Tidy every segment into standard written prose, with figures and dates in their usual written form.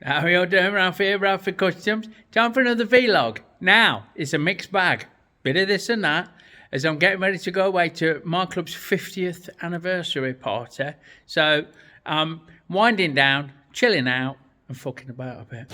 How are you all doing? Ralfy here, Ralfy Customs. Time for another vlog. Now, it's a mixed bag. Bit of this and that, as I'm getting ready to go away to my club's 50th anniversary party. So, winding down, chilling out, and fucking about a bit.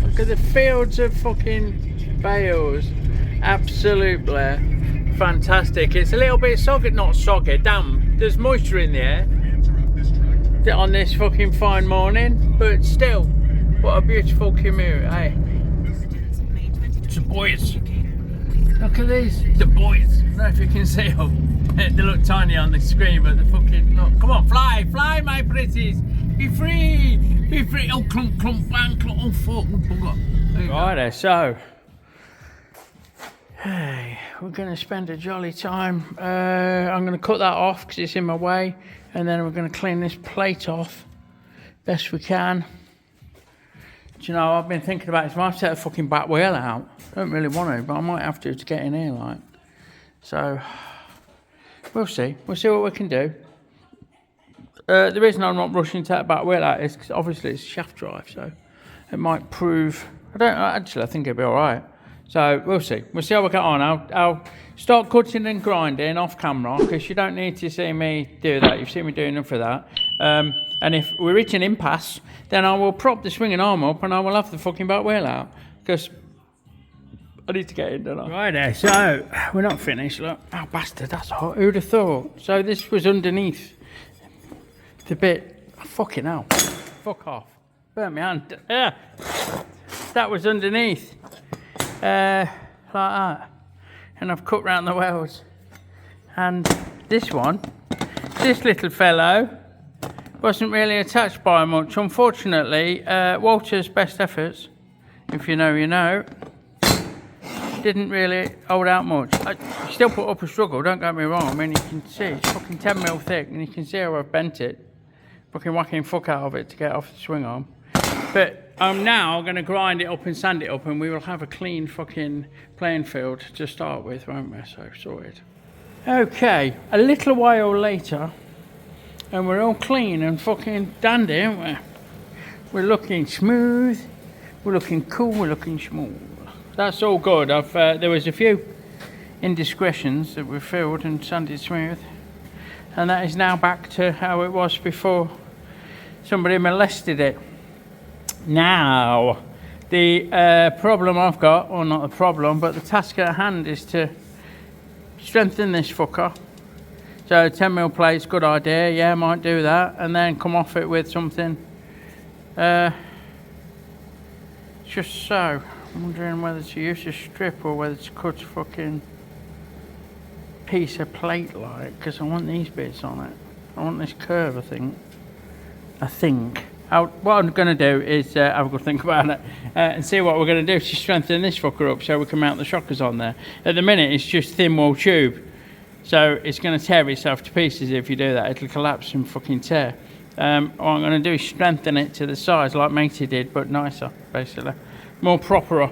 Look at the fields of fucking bales. Absolutely fantastic. It's a little bit soggy, not soggy, damp. There's moisture in the air on this fucking fine morning, but still, what a beautiful commute, eh? The boys. Look at these, the boys. I don't know if you can see them. They look tiny on the screen, but the fucking, look, come on, fly, my pretties. Be free! Be free! Oh, clump, clump, bang, clump, oh, fuck, bugger. Right there, so. Hey, we're going to spend a jolly time. I'm going to cut that off because it's in my way. And then we're going to clean this plate off best we can. Do you know, I've been thinking about it. I might have to take the fucking back wheel out. I don't really want to, but I might have to get in here, like. So, we'll see. We'll see what we can do. The reason I'm not rushing to that back wheel out is because obviously it's shaft drive, so it might prove. I think it'll be all right. So we'll see. We'll see how we get on. I'll start cutting and grinding off camera because you don't need to see me do that. You've seen me do enough of that. And if we reach an impasse, then I will prop the swinging arm up and I will have the fucking back wheel out because I need to get in, don't I? Right there. So we're not finished. Look, oh bastard, that's hot. Who'd have thought? So this was underneath. The bit, oh, fucking hell, fuck off, burn my hand, that was underneath, like that, and I've cut round the welds, and this one, this little fellow, wasn't really attached by much, unfortunately. Walter's best efforts, if you know, you know, didn't really hold out much. I still put up a struggle, don't get me wrong. I mean, you can see, it's fucking 10mm thick, and you can see how I've bent it. Fucking whacking fuck out of it to get off the swing arm. But I'm now going to grind it up and sand it up, and we will have a clean fucking playing field to start with, won't we? So, sorted. Okay, a little while later, and we're all clean and fucking dandy, aren't we? We're looking smooth, we're looking cool, we're looking smooth. That's all good. There was a few indiscretions that were filled and sanded smooth. And that is now back to how it was before somebody molested it. Now, the problem I've got, or not the problem, but the task at hand is to strengthen this fucker. So 10mm plate's good idea, yeah, I might do that, and then come off it with something just so. I'm wondering whether to use a strip or whether to cut fucking piece of plate like, because I want these bits on it. I want this curve, I think. What I'm going to do is have a good think about it and see what we're going to do to strengthen this fucker up so we can mount the shockers on there. At the minute it's just thin wall tube, so it's going to tear itself to pieces if you do that. It'll collapse and fucking tear. What I'm going to do is strengthen it to the size like Matey did, but nicer, basically. More proper.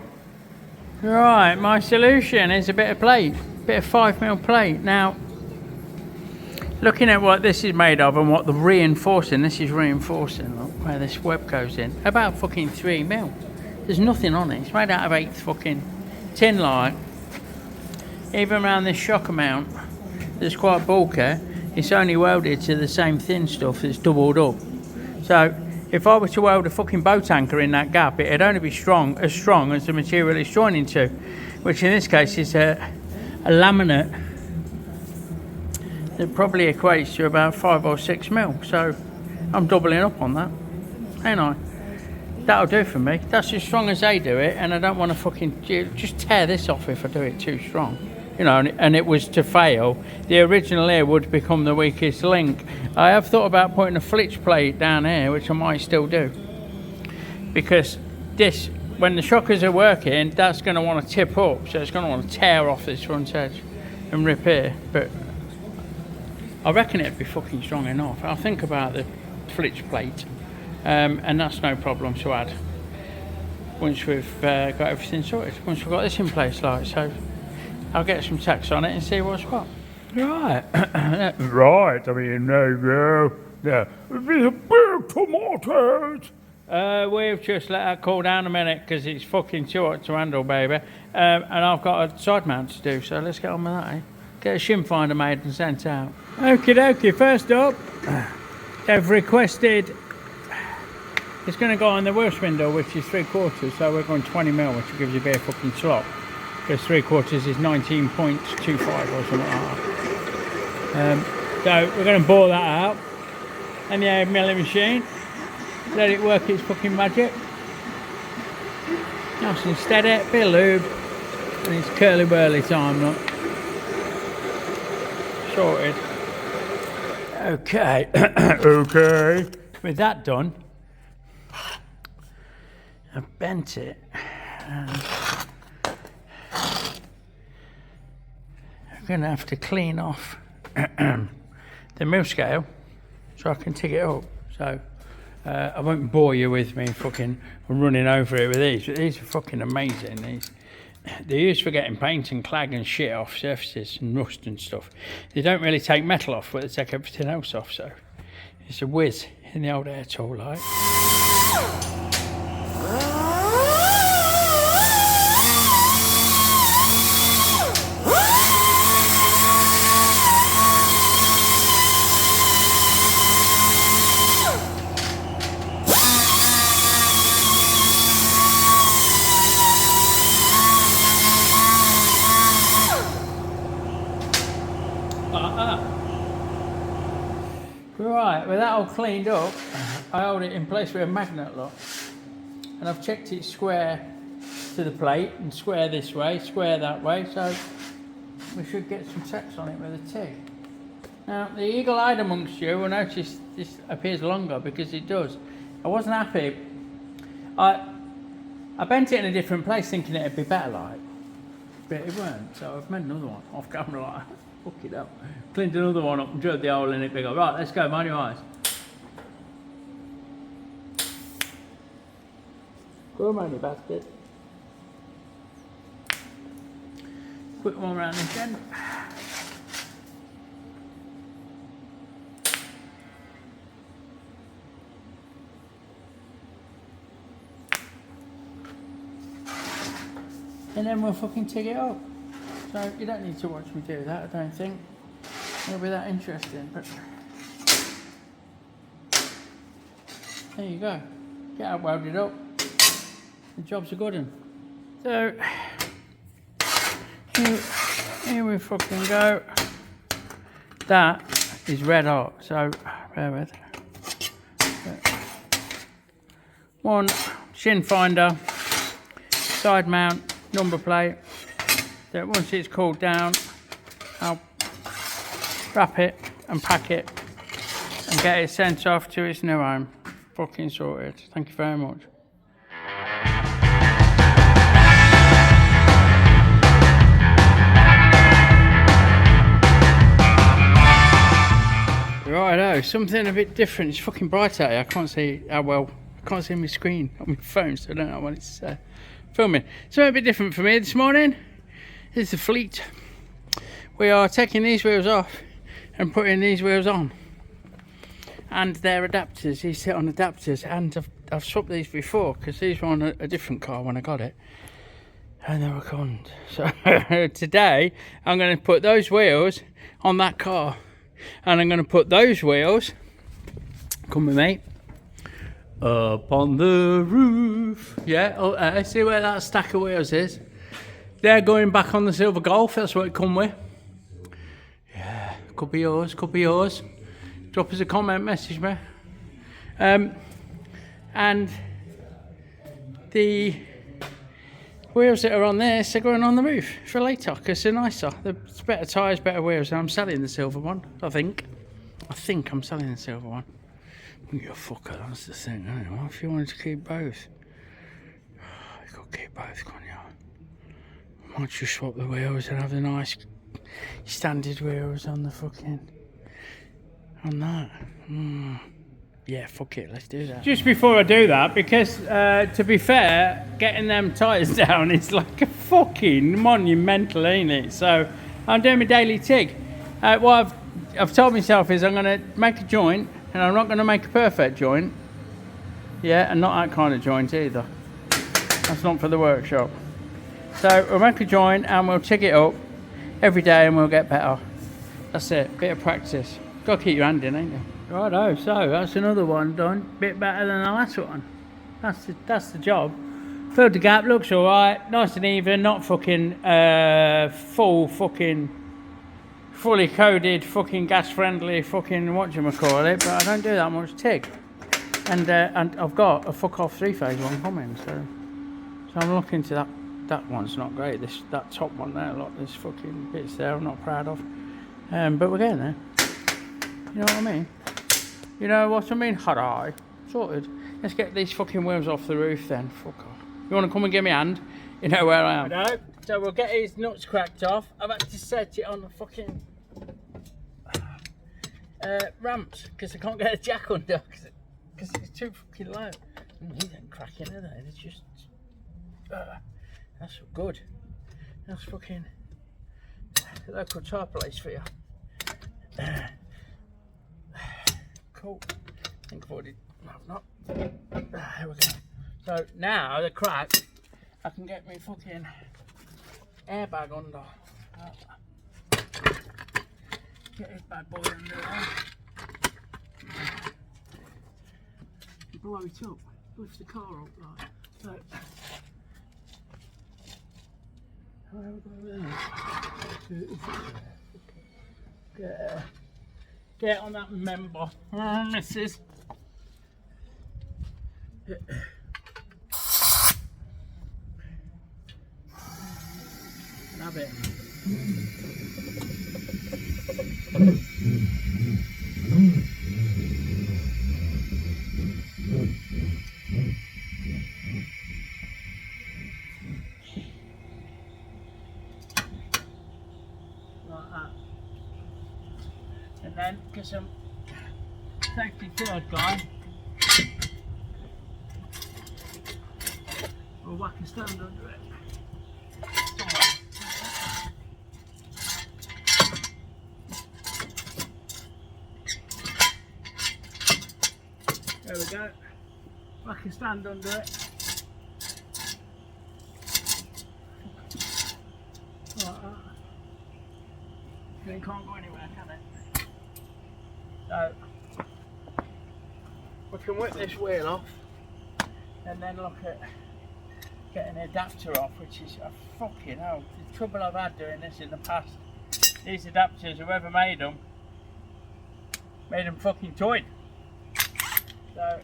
Right, my solution is a bit of plate. Bit of 5mm plate. Now, looking at what this is made of and what the reinforcing, this is reinforcing, look, where this web goes in, about fucking 3mm. There's nothing on it. It's made out of 8th fucking tin light. Even around this shocker mount, that's quite bulky, it's only welded to the same thin stuff that's doubled up. So, if I were to weld a fucking boat anchor in that gap, it'd only be strong as the material it's joining to, which in this case is a laminate that probably equates to about 5 or 6mm. So I'm doubling up on that, ain't I? That'll do for me. That's as strong as they do it, and I don't want to fucking just tear this off if I do it too strong. you know, and it was to fail, the original here would become the weakest link. I have thought about putting a flitch plate down here, which I might still do, because this, when the shockers are working, that's going to want to tip up, so it's going to want to tear off this front edge and rip here. But I reckon it'd be fucking strong enough. I'll think about the flitch plate, and that's no problem to add once we've got everything sorted, once we've got this in place. Like, so I'll get some text on it and see what's what. Right. Right, I mean, yeah. Big tomatoes. We've just let that cool down a minute because it's fucking too hot to handle, baby. And I've got a side mount to do, so let's get on with that, eh? Get a shim finder made and sent out. Okie dokie, first up, they've requested, it's going to go on the worst window, which is 3/4, so we're going 20mm, which gives you a bit of fucking slop. Because 3/4 is 19.25 or something like that. So we're going to bore that out, and the milling machine, let it work its fucking magic. Nice and steady, bit of lube, and it's curly whirly time, look. Sorted. Okay. Okay. With that done, I've bent it. And I'm going to have to clean off the mill scale so I can tick it up. So I won't bore you with me fucking running over it with these. But these are fucking amazing. They're used for getting paint and clag and shit off surfaces and rust and stuff. They don't really take metal off, but they take everything else off. So it's a whiz in the old air tool, like. Right, with that all cleaned up, I hold it in place with a magnet lock, and I've checked it square to the plate and square this way, square that way, so we should get some text on it with a TIG. Now, the eagle-eyed amongst you will notice this appears longer because it does. I wasn't happy. I bent it in a different place thinking it'd be better, like, but it weren't, so I've made another one off camera, like. Fuck it up. Cleaned another one up and drilled the hole in it bigger. Right, let's go, mind your eyes. Go on, you bastard. Quick one round this end. And then we'll fucking tick it up. So you don't need to watch me do that, I don't think. It'll be that interesting, but there you go. Get that welded up. The job's a good one. So here we fucking go. That is red hot, so bear with. One shin finder, side mount, number plate. So once it's cooled down, I'll wrap it and pack it and get it sent off to its new home. Fucking sorted. Thank you very much. Righto, something a bit different. It's fucking bright out here. I can't see how well. I can't see my screen on my phone, so I don't know what it's filming. Something a bit different for me this morning. Here's the fleet. We are taking these wheels off and putting these wheels on, and they're adapters. These sit on adapters, and I've swapped these before because these were on a different car when I got it, and they were conned. So today I'm going to put those wheels on that car, and I'm going to put those wheels, come with me, up on the roof. Yeah, see where that stack of wheels is? They're going back on the Silver Golf, that's what it come with. Yeah, could be yours, could be yours. Drop us a comment, message me. And the wheels that are on this are going on the roof for later because they're nicer. There's better tyres, better wheels, and I'm selling the silver one, I think. I think I'm selling the silver one. You fucker, that's the thing, isn't it? What if you wanted to keep both? You could keep both, can't you? Why don't you swap the wheels and have the nice standard wheels on the fucking... on that? Yeah, fuck it, let's do that. Just before I do that, because to be fair, getting them tyres down is like a fucking monumental, ain't it? So I'm doing my daily TIG. What I've told myself is I'm going to make a joint, and I'm not going to make a perfect joint. Yeah, and not that kind of joint either. That's not for the workshop. So we'll make a joint and we'll TIG it up every day and we'll get better. That's it, bit of practice. Got to keep your hand in, ain't you? Righto, so that's another one done. Bit better than the last one. That's the job. Filled the gap, looks alright, nice and even, not fucking fully coded, fucking gas friendly, fucking whatchamacallit, but I don't do that much TIG. And I've got a fuck off 3-phase one coming, so I'm looking to that one's not great. That top one there, there's fucking bits there I'm not proud of. But we're getting there. You know what I mean? You know what I mean? Hurrah. Sorted. Let's get these fucking wheels off the roof then. Fuck off. You want to come and give me a hand? You know where I am. No. So we'll get these nuts cracked off. I've had to set it on the fucking ramps because I can't get a jack under because it's too fucking low. These ain't cracking, are they? They're just... that's good. That's fucking local tyre place for you. Cool. I think I've already... No, I've not. There we go. So now the crack, I can get me fucking airbag under. Get this bad boy under there. Blow it up. Lift the car up like so. Get on that member, missus. Have it. Like that. And then, because I'm safety third guy, we'll whack a stand under it. There we go. Whack a stand under it. Like that. It can't go anywhere, can it? So we can whip this wheel off and then look at getting an adapter off, which is a fucking hell. The trouble I've had doing this in the past, these adapters, whoever made them fucking toy. So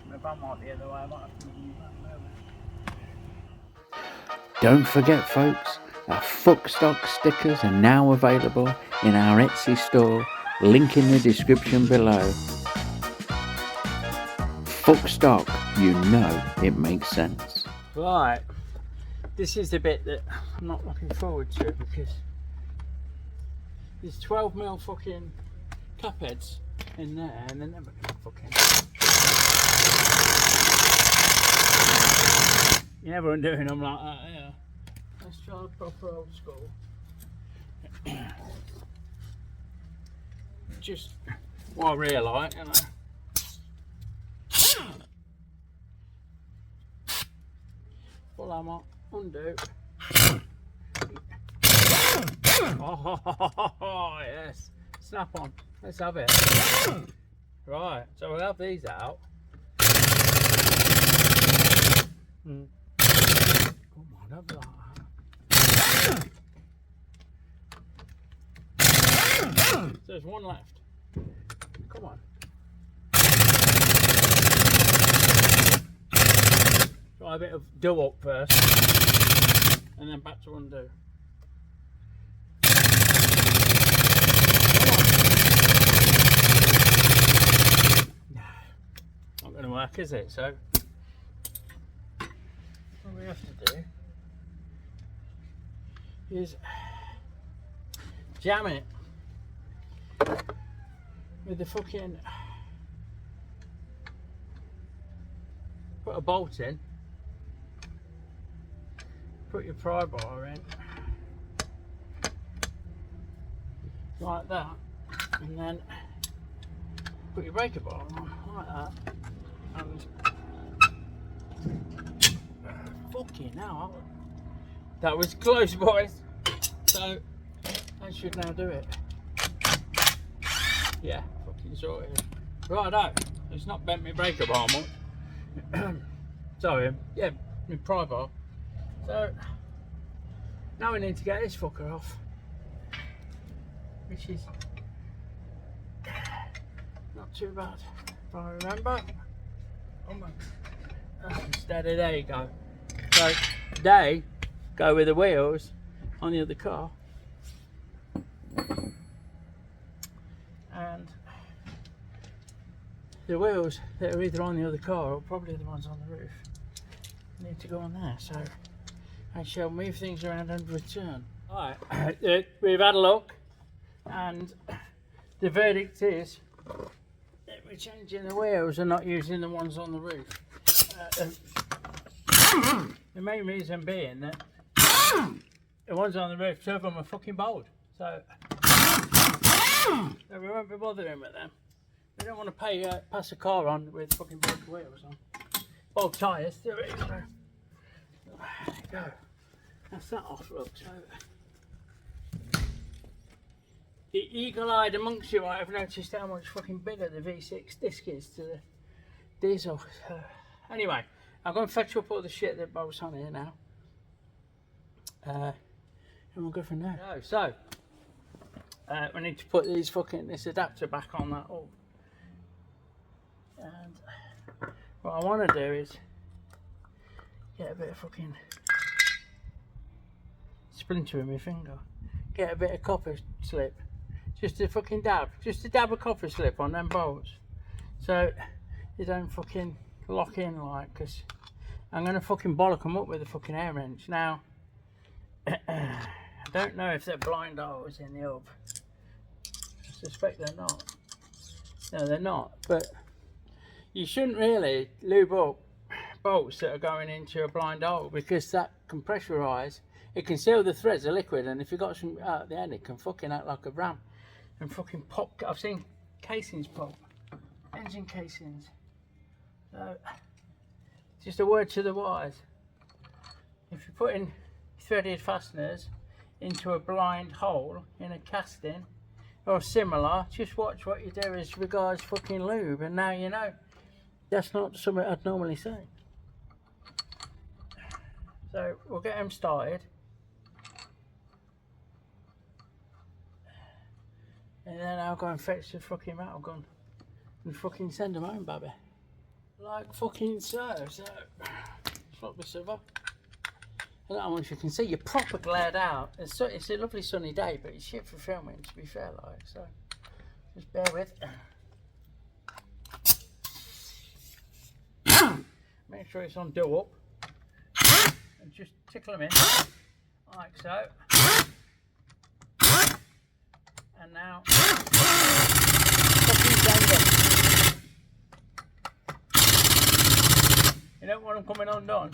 my bum might be the other way, I might have to move that over. Don't forget, folks, our Fuck Stock stickers are now available in our Etsy store, link in the description below. Fuck Stock, you know it makes sense. Right, this is the bit that I'm not looking forward to because there's 12mm fucking cap heads in there and they're never gonna fucking... You never undoing them like that, yeah. Let's try proper old school. Just what I really like, you know. Full hammer, undo. Oh yes, snap on. Let's have it. Right, so we'll have these out. Come on, don't be like that. So there's one left. Come on. Try a bit of do up first, and then back to undo. Not going to work, is it? So what we have to do is jam it with the fucking, put a bolt in, put your pry bar in like that, and then put your breaker bar on like that, and fucking hell, that was close, boys. So I should now do it. Yeah, fucking sorted. Righto, it's not bent my breaker bar much. Sorry, yeah, my pry bar. So now we need to get this fucker off, which is not too bad if I remember. Oh my, steady, there you go. So they go with the wheels on the other car, and the wheels that are either on the other car or probably the ones on the roof need to go on there, so I shall move things around and return. Alright, we've had a look, and the verdict is that we're changing the wheels and not using the ones on the roof. The main reason being that the ones on the roof, two of them are fucking bold, so we won't be bothering with them. We don't want to pay pass a car on with fucking bold wheels on, bold tyres. There it is. There you go. That's that off, look. So the eagle-eyed amongst you might have noticed how much fucking bigger the V6 disc is to the diesel. So, anyway, I'm going to fetch up all the shit that bolts on here now, and we'll go from there. So we need to put this adapter back on that up, and what I want to do is get a bit of fucking splinter in my finger, get a bit of copper slip, just a fucking dab, a copper slip on them bolts, so you don't fucking lock in, like, because I'm going to fucking bollock them up with a fucking air wrench. Now, I don't know if they're blind holes in the hub. I suspect they're not. No, they're not, but you shouldn't really lube up bolts that are going into a blind hole, because that can pressurise, it can seal the threads of liquid, and if you've got some out at the end, it can fucking act like a ram and fucking pop. I've seen casings pop, engine casings. So just a word to the wise, if you're putting threaded fasteners into a blind hole in a casting or similar, just watch what you do as regards fucking lube, and now you know. That's not something I'd normally say. So we'll get them started, and then I'll go and fetch the fucking metal gun and fucking send them home, baby. Like fucking so. So flop this over. I don't know how much you can see. You're proper glared out. It's a lovely sunny day, but it's shit for filming, to be fair, like, so just bear with. Make sure it's on do up, and just tickle them in like so. And now fucking send them. You don't want them coming undone.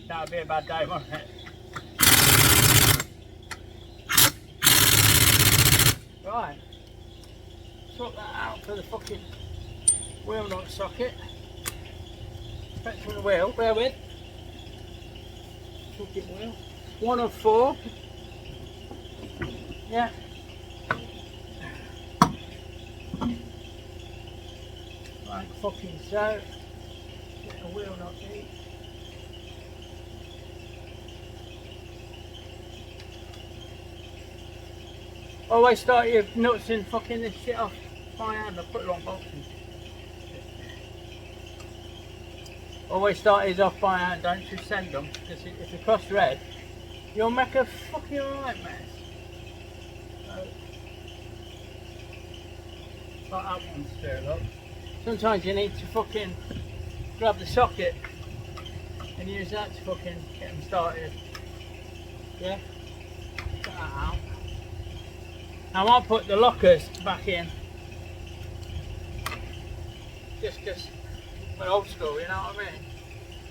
That would be a bad day, wouldn't it? Right, swap that out for the fucking wheel nut socket. Back to the wheel, bear with. Fucking wheel. 1 of 4. Yeah. Like fucking so. Get a wheel nut each. Always start your nuts and fucking this shit off by hand. I put it on bolts in. Always start these off by hand, don't just send them, because if you cross red, you'll make a fucking right mess. So, like that one's there, look. Sometimes you need to fucking grab the socket and use that to fucking get them started. Yeah? Get that out. I might put the lockers back in. Just because we're old school, you know what I mean?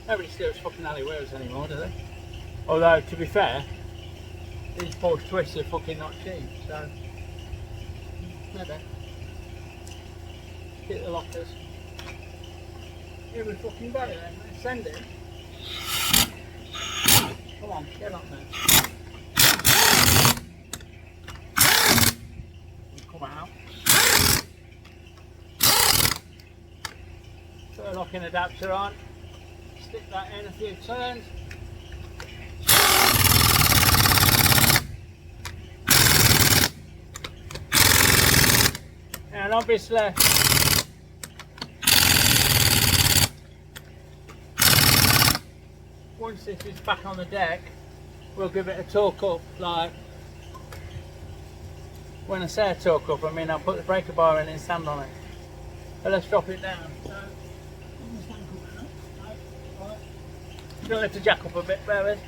Nobody steals fucking alley wheels anymore, do they? Although, to be fair, these false twists are fucking not cheap, so maybe. Get the lockers. Here we fucking go then, let's send it. Come on, get on there. Come out. Put a locking adapter on. Stick that in a few turns. And obviously, once this is back on the deck, we'll give it a torque up. Like, when I say a torque up, I mean I'll put the breaker bar in and stand on it. But let's drop it down. So, gonna lift the jack up a bit, bear with.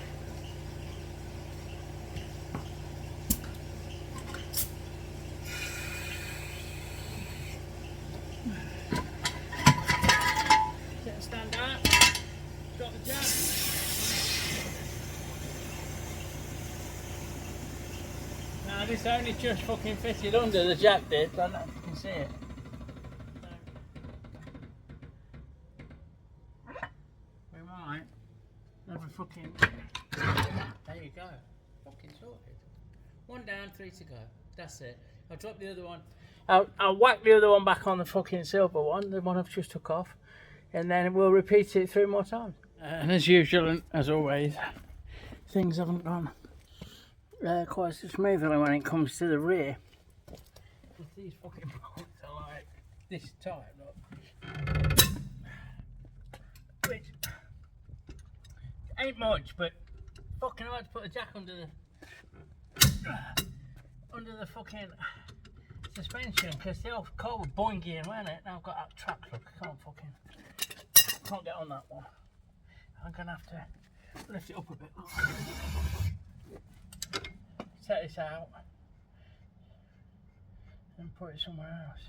Get the stand out, drop the jack. Now this only just fucking fitted under, the jack did, I don't know if you can see it. We might. Never fucking. There you go. Fucking sorted. One down, 3 to go. That's it. I'll drop the other one. I'll whack the other one back on the fucking silver one, the one I've just took off, and then we'll repeat it 3 more times. And as usual, and as always, things haven't gone quite so smoothly when it comes to the rear. If these fucking bolts are like this tight, look. Which ain't much, but fucking hard to put a jack under the fucking suspension, because the old car was boinging, wasn't it? Now I've got that track, look, I can't get on that one. I'm gonna have to lift it up a bit. Set this out and put it somewhere else,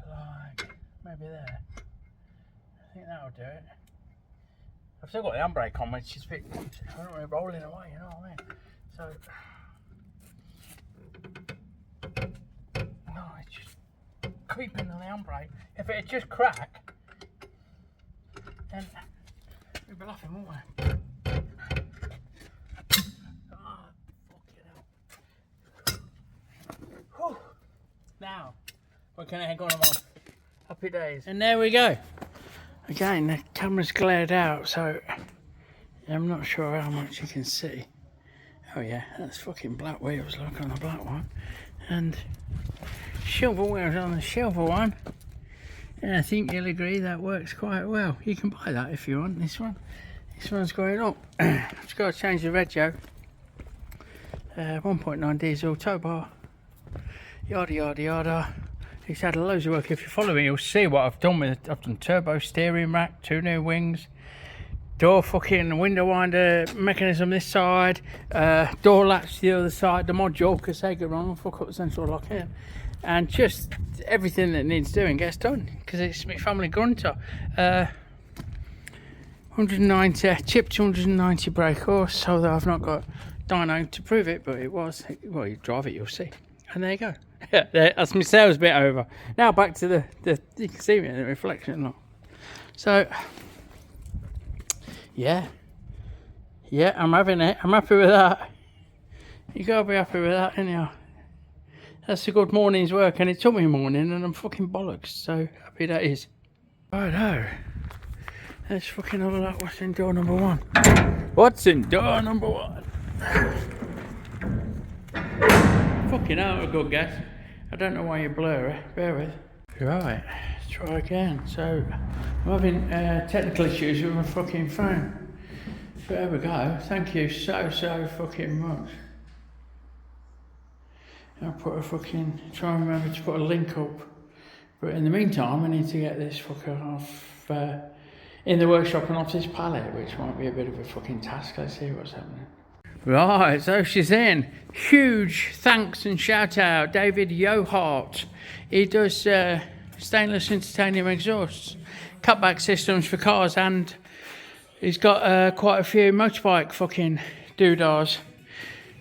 like maybe there. I think that'll do it. I've still got the handbrake on, which is a bit, I don't know, rolling away, you know what I mean? So, no, it's just creeping on the handbrake. If it had just cracked, then we'd be laughing, wouldn't we? Oh, fucking hell. Whew. Now, we're going to head on. Happy days. And there we go. Again, the camera's glared out, so I'm not sure how much you can see. Oh yeah, that's fucking black wheels, look, on the black one. And silver wheels on the silver one. And I think you'll agree that works quite well. You can buy that if you want, this one. This one's going up. I've just got to change the rego. 1.9 diesel, tow bar. Yada yada yada. It's had loads of work. If you follow me, you'll see what I've done with it. I've done turbo steering rack, 2 new wings, door fucking window winder mechanism this side, door latch the other side, the module, because they go wrong, fuck up the central lock here, and just everything that needs doing gets done, because it's my family grunter. 190 chipped 190 brake horse, although I've not got dyno to prove it, but it was. Well, you drive it, you'll see. And there you go. Yeah, that's my sales bit over. Now back to the you can see me in the reflection look. So yeah, I'm having it. I'm happy with that. You gotta be happy with that, ain't you? That's a good morning's work, and it took me a morning, and I'm fucking bollocks. So happy that is. Righto. Let's fucking have a look. What's in door number 1? What's in door number 1? Fucking hell, a good guess. I don't know why you blur it. Bear with. Right, let's try again. So, I'm having technical issues with my fucking phone. But there we go. Thank you so fucking much. I'll put a fucking, try and remember to put a link up. But in the meantime, I need to get this fucker off in the workshop and off this pallet, which might be a bit of a fucking task. Let's see what's happening. Right, so she's in. Huge thanks and shout out, David Yohart. He does stainless and titanium exhausts, cutback systems for cars, and he's got quite a few motorbike fucking doodahs,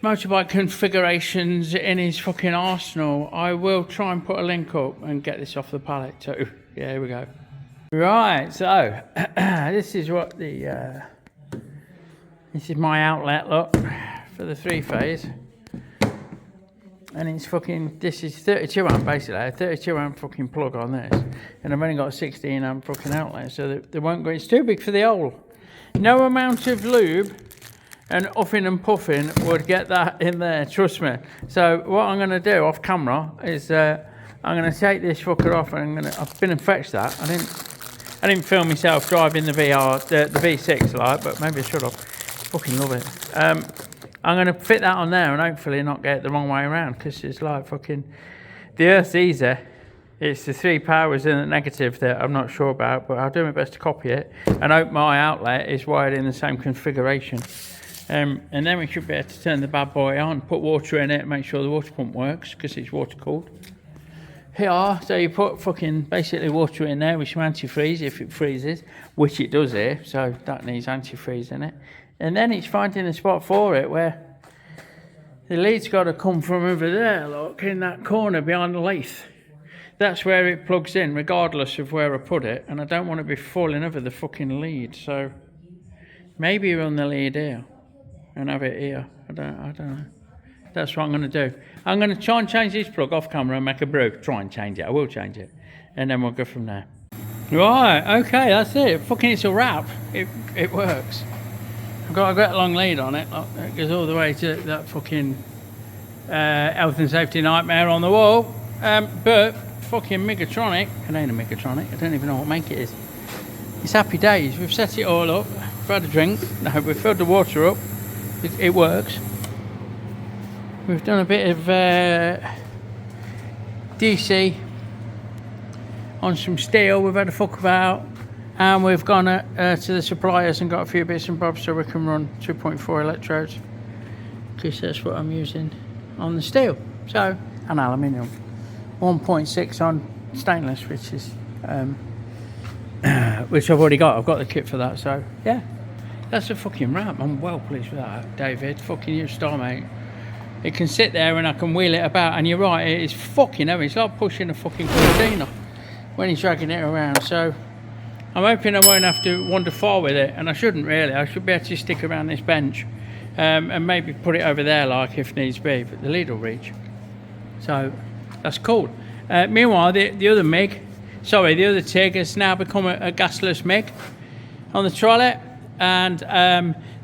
motorbike configurations in his fucking arsenal. I will try and put a link up and get this off the pallet too. Yeah, here we go. Right, so this is what the this is my outlet, look, for the 3-phase. And it's fucking, this is 32 amp basically, a 32 amp fucking plug on this. And I've only got a 16 amp fucking outlet, so they won't go, it's too big for the hole. No amount of lube and uffing and puffing would get that in there, trust me. So what I'm gonna do off camera is I'm gonna take this fucker off and I've been and fetched that. I didn't film myself driving the V6 like, but maybe I should have. Fucking love it. I'm going to fit that on there and hopefully not get it the wrong way around, because it's like fucking, the Earth's easy. It's the 3 powers and the negative that I'm not sure about, but I'll do my best to copy it and hope my outlet is wired in the same configuration. And then we should be able to turn the bad boy on, put water in it and make sure the water pump works, because it's water cooled. Here, so you put fucking basically water in there with some antifreeze if it freezes, which it does here, so that needs antifreeze in it. And then it's finding a spot for it where the lead's got to come from over there, look, in that corner behind the lathe. That's where it plugs in, regardless of where I put it, and I don't want to be falling over the fucking lead, so maybe run the lead here and have it here. I don't know. That's what I'm going to do. I'm going to try and change this plug off camera and make a brew. Try and change it. I will change it. And then we'll go from there. Right, okay, that's it. Fucking it's a wrap. It works. I've got a great long lead on it. Look, it goes all the way to that fucking health and safety nightmare on the wall. But fucking Megatronic. It ain't a Megatronic. I don't even know what make it is. It's happy days. We've set it all up. We've had a drink. No, we've filled the water up. It works. We've done a bit of DC on some steel. We've had a fuck about, and we've gone to the suppliers and got a few bits and bobs so we can run 2.4 electrodes, because that's what I'm using on the steel. So, and aluminium. 1.6 on stainless, which is which I've already got. I've got the kit for that. So yeah, that's a fucking wrap. I'm well pleased with that, David. Fucking you star, mate. It can sit there and I can wheel it about, and you're right, it is fucking heavy. It's like pushing a fucking container when he's dragging it around. So I'm hoping I won't have to wander far with it, and I shouldn't really. I should be able to stick around this bench and maybe put it over there like if needs be, but the lead will reach. So that's cool. Meanwhile, the other TIG has now become a gasless MIG on the trolley, and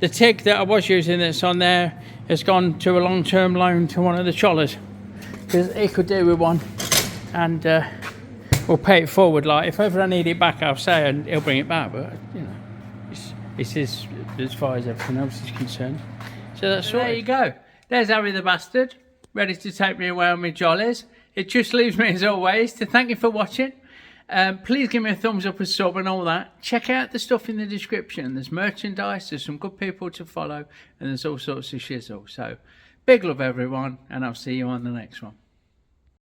the TIG that I was using that's on there has gone to a long-term loan to one of the trollers, because he could do with one, and we'll pay it forward. Like if ever I need it back, I'll say, and he'll bring it back. But you know, it's his as far as everything else is concerned. So that's all. There you go. There's Harry the bastard, ready to take me away on my jollies. It just leaves me as always to thank you for watching. Please give me a thumbs up, a sub and all that. Check out the stuff in the description. There's merchandise, there's some good people to follow, and there's all sorts of shizzle. So big love everyone, and I'll see you on the next one.